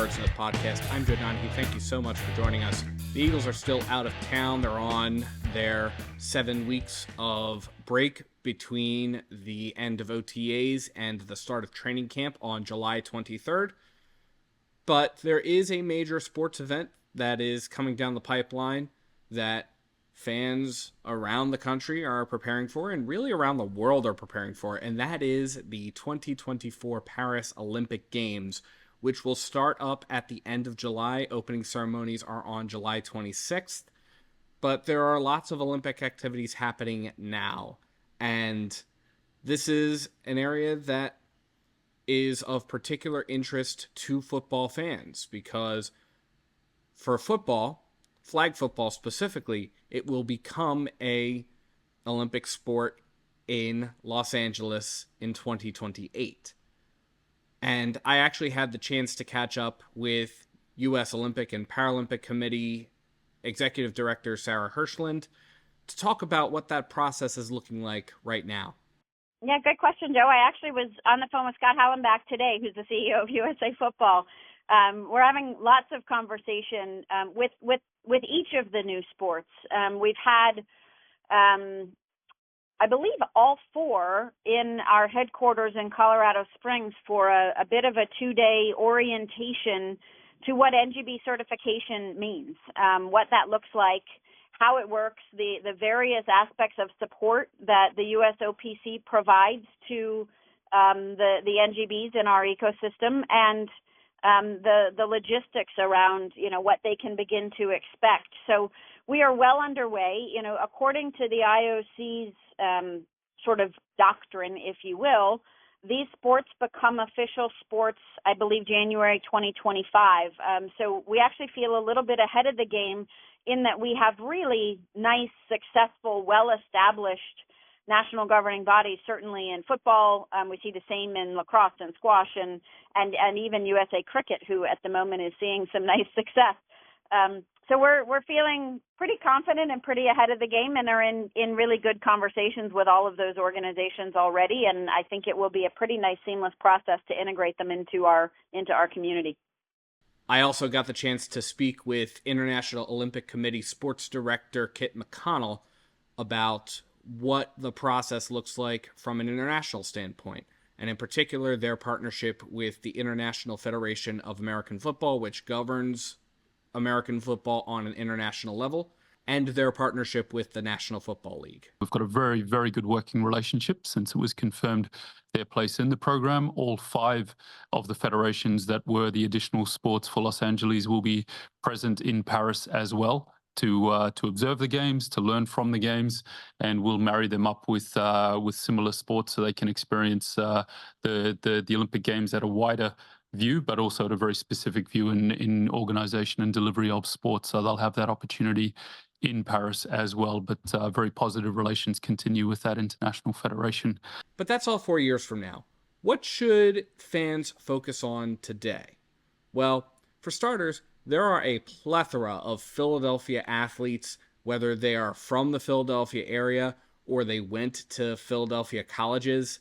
Birds Nest Podcast. I'm Joe Donahue. Thank you so much for joining us. The Eagles are still out of town. They're on their 7 weeks of break between the end of OTAs and the start of training camp on July 23rd. But there is a major sports event that is coming down the pipeline that fans around the country are preparing for, and really around the world are preparing for, and that is the 2024 Paris Olympic Games, which will start up at the end of July. Opening ceremonies are on July 26th, but there are lots of Olympic activities happening now, and this is an area that is of particular interest to football fans, because for football, flag football specifically, it will become a Olympic sport in Los Angeles in 2028. And I actually had the chance to catch up with U.S. Olympic and Paralympic Committee Executive Director Sarah Hirschland to talk about what that process is looking like right now. Yeah, good question, Joe. I actually was on the phone with Scott Hallenbach today, who's the CEO of USA Football. We're having lots of conversation with each of the new sports. We've had, I believe, all four in our headquarters in Colorado Springs for a bit of a 2-day orientation to what NGB certification means, what that looks like, how it works, the various aspects of support that the USOPC provides to the NGBs in our ecosystem, and the logistics around, what they can begin to expect. So we are well underway. According to the IOC's sort of doctrine, if you will, these sports become official sports, I believe, January 2025. So we actually feel a little bit ahead of the game in that we have really nice, successful, well-established national governing bodies, certainly in football. We see the same in lacrosse and squash and even USA Cricket, who at the moment is seeing some nice success. So we're feeling pretty confident and pretty ahead of the game, and are in really good conversations with all of those organizations already. And I think it will be a pretty nice, seamless process to integrate them into our community. I also got the chance to speak with International Olympic Committee Sports Director Kit McConnell about what the process looks like from an international standpoint, and in particular their partnership with the International Federation of American Football, which governs American football on an international level, and their partnership with the National Football League. We've got a very, very good working relationship since it was confirmed their place in the program. All 5 of the federations that were the additional sports for Los Angeles will be present in Paris as well to observe the games, to learn from the games, and we'll marry them up with similar sports so they can experience the Olympic Games at a wider view, but also at a very specific view in organization and delivery of sports. So they'll have that opportunity in Paris as well, but very positive relations continue with that international federation. But that's all 4 years from now. What should fans focus on today? Well, for starters, there are a plethora of Philadelphia athletes, whether they are from the Philadelphia area or they went to Philadelphia colleges,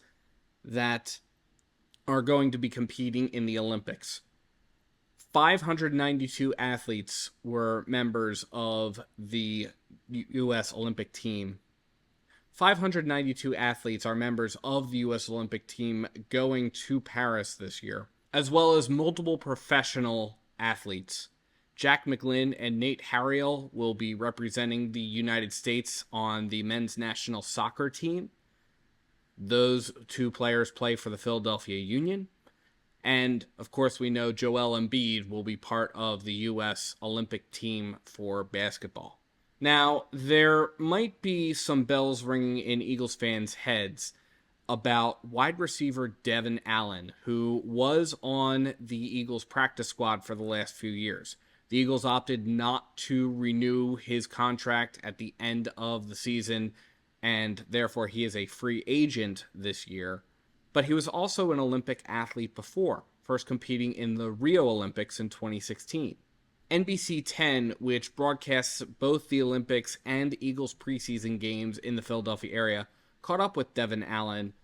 that are going to be competing in the Olympics. 592 athletes were members of the U.S. Olympic team. 592 athletes are members of the U.S. Olympic team going to Paris this year, as well as multiple professional athletes. Jack McGlynn and Nate Harriel will be representing the United States on the men's national soccer team. Those 2 players play for the Philadelphia Union. And, of course, we know Joel Embiid will be part of the U.S. Olympic team for basketball. Now, there might be some bells ringing in Eagles fans' heads about wide receiver Devin Allen, who was on the Eagles practice squad for the last few years. The Eagles opted not to renew his contract at the end of the season, and therefore he is a free agent this year. But he was also an Olympic athlete before, first competing in the Rio Olympics in 2016. NBC 10, which broadcasts both the Olympics and Eagles preseason games in the Philadelphia area, caught up with Devin Allen,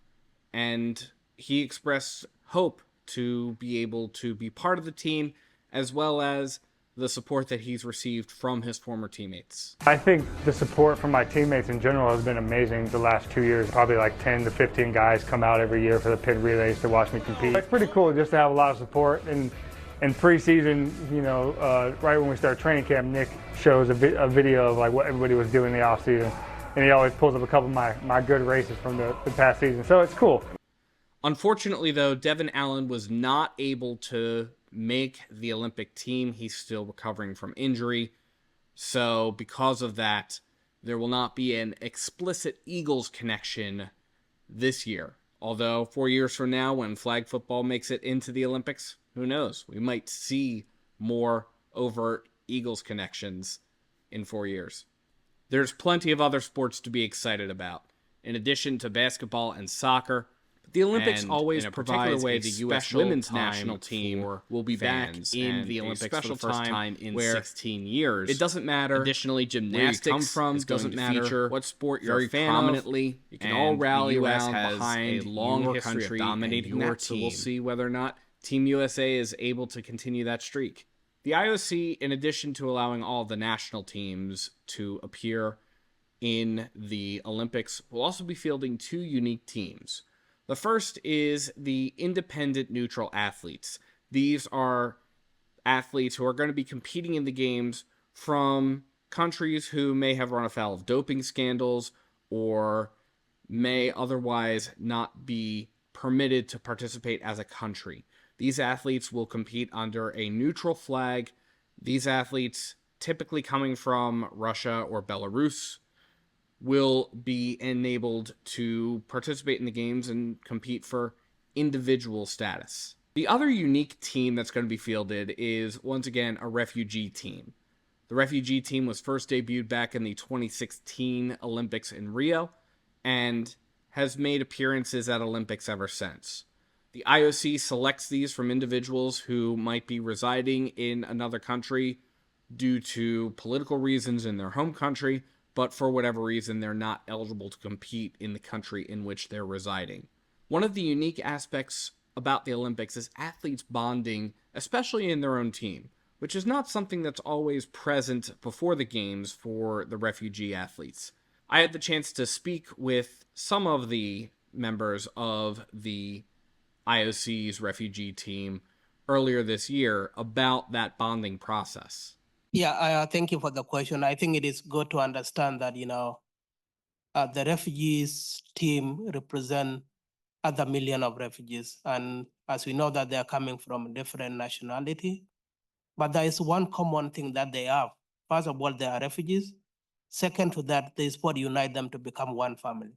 and he expressed hope to be able to be part of the team as well as the support that he's received from his former teammates. I think the support from my teammates in general has been amazing the last 2 years. Probably like 10 to 15 guys come out every year for the pit relays to watch me compete. It's pretty cool just to have a lot of support. And in preseason, right when we start training camp, Nick shows a video of like what everybody was doing in the off season. And he always pulls up a couple of my good races from the past season. So it's cool. Unfortunately, though, Devin Allen was not able to make the Olympic team. He's still recovering from injury. So because of that, there will not be an explicit Eagles connection this year. Although 4 years from now, when flag football makes it into the Olympics, who knows? We might see more overt Eagles connections in 4 years. There's plenty of other sports to be excited about. In addition to basketball and soccer, the Olympics always provide the U.S. women's national team will be back in the Olympics for the first time in 16 years. It doesn't matter. Additionally, gymnastics where you come from, doesn't matter what sport you're a fan prominently. You can all rally around behind a long history of dominating your team. So we'll see whether or not Team USA is able to continue that streak. The IOC, in addition to allowing all the national teams to appear in the Olympics, will also be fielding 2 unique teams. The first is the independent neutral athletes. These are athletes who are going to be competing in the games from countries who may have run afoul of doping scandals or may otherwise not be permitted to participate as a country. These athletes will compete under a neutral flag. These athletes, typically coming from Russia or Belarus, will be enabled to participate in the games and compete for individual status. The other unique team that's going to be fielded is, once again, a refugee team. The refugee team was first debuted back in the 2016 Olympics in Rio and has made appearances at Olympics ever since. The IOC selects these from individuals who might be residing in another country due to political reasons in their home country, but for whatever reason, they're not eligible to compete in the country in which they're residing. One of the unique aspects about the Olympics is athletes bonding, especially in their own team, which is not something that's always present before the games for the refugee athletes. I had the chance to speak with some of the members of the IOC's refugee team earlier this year about that bonding process. Yeah, thank you for the question. I think it is good to understand that, the refugees team represent other million of refugees. And as we know that they are coming from different nationality, but there is one common thing that they have. First of all, they are refugees. Second to that, the sport unite them to become one family.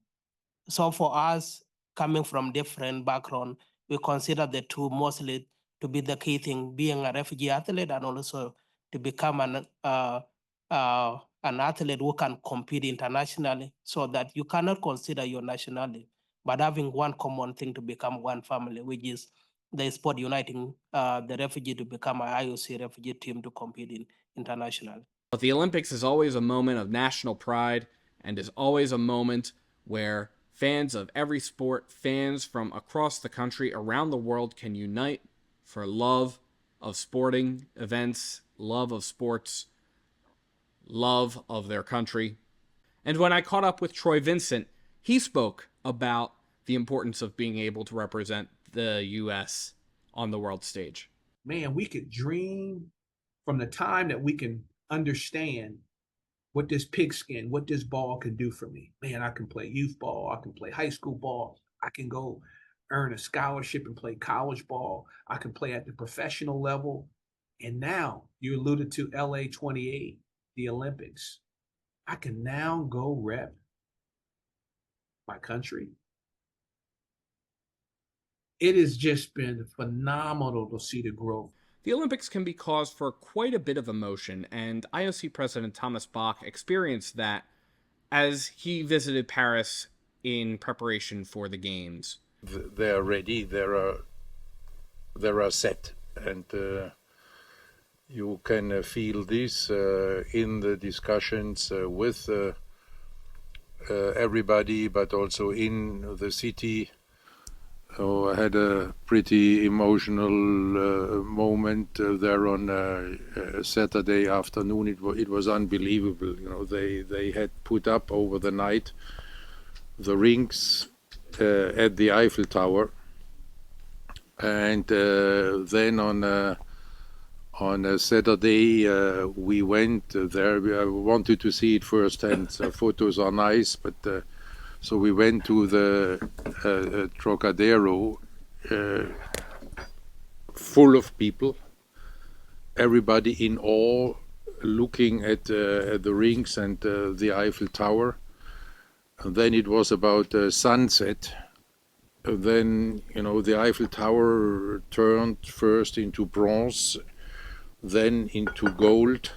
So for us, coming from different background, we consider the two mostly to be the key thing, being a refugee athlete and also to become an athlete who can compete internationally, so that you cannot consider your nationality, but having one common thing to become one family, which is the sport uniting the refugee to become an IOC refugee team to compete internationally. But the Olympics is always a moment of national pride and is always a moment where fans of every sport, fans from across the country, around the world, can unite for love of sporting events, love of sports, love of their country. And when I caught up with Troy Vincent, he spoke about the importance of being able to represent the U.S. on the world stage. Man, we could dream from the time that we can understand what this pigskin, what this ball can do for me. Man, I can play youth ball. I can play high school ball. I can go earn a scholarship and play college ball. I can play at the professional level. And now, you alluded to LA 28, the Olympics. I can now go rep my country. It has just been phenomenal to see the growth. The Olympics can be cause for quite a bit of emotion, and IOC President Thomas Bach experienced that as he visited Paris in preparation for the Games. They are ready, they are set, and you can feel this in the discussions with everybody, but also in the city. So I had a pretty emotional moment there on Saturday afternoon. It was unbelievable. You know, they had put up over the night the rings at the Eiffel Tower, and then on a Saturday we went there. I wanted to see it firsthand. Photos are nice, but so we went to the Trocadero, full of people, everybody in awe, looking at the rings and the Eiffel Tower. And then it was about sunset. And then, you know, the Eiffel Tower turned first into bronze, then into gold.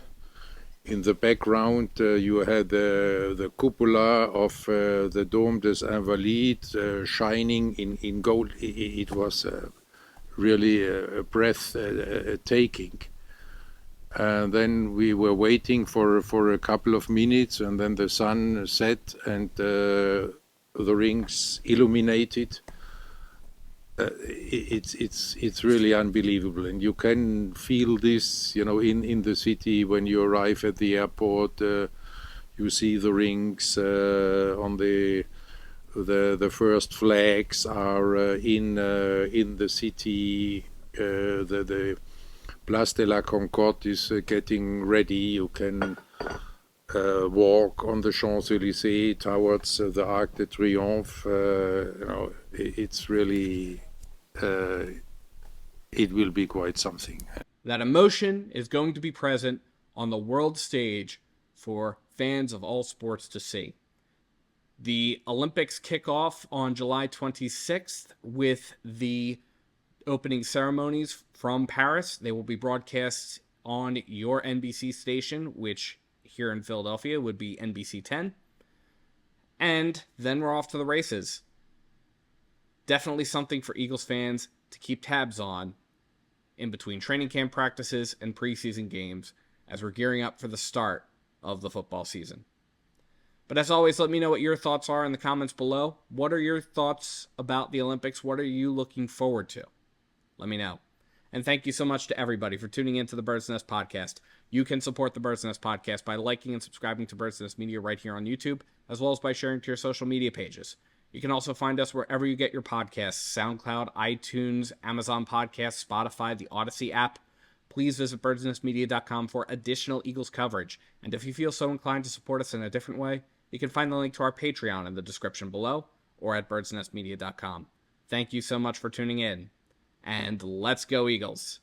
In the background, you had the cupola of the Dôme des Invalides shining in gold. It was really breathtaking. And then we were waiting for a couple of minutes, and then the sun set and the rings illuminated. It's really unbelievable, and you can feel this, you know, in the city when you arrive at the airport. You see the rings on the first flags are in the city. The Place de la Concorde is getting ready. You can walk on the Champs-Élysées towards the Arc de Triomphe. You know, it's really. It will be quite something. That emotion is going to be present on the world stage for fans of all sports to see. The Olympics kick off on July 26th with the opening ceremonies from Paris. They will be broadcast on your NBC station, which here in Philadelphia would be NBC 10. And then we're off to the races. Definitely something for Eagles fans to keep tabs on in between training camp practices and preseason games as we're gearing up for the start of the football season. But as always, let me know what your thoughts are in the comments below. What are your thoughts about the Olympics? What are you looking forward to? Let me know. And thank you so much to everybody for tuning in to the Bird's Nest Podcast. You can support the Bird's Nest Podcast by liking and subscribing to Bird's Nest Media right here on YouTube, as well as by sharing to your social media pages. You can also find us wherever you get your podcasts: SoundCloud, iTunes, Amazon Podcasts, Spotify, the Odyssey app. Please visit birdsnestmedia.com for additional Eagles coverage. And if you feel so inclined to support us in a different way, you can find the link to our Patreon in the description below or at birdsnestmedia.com. Thank you so much for tuning in, and let's go Eagles!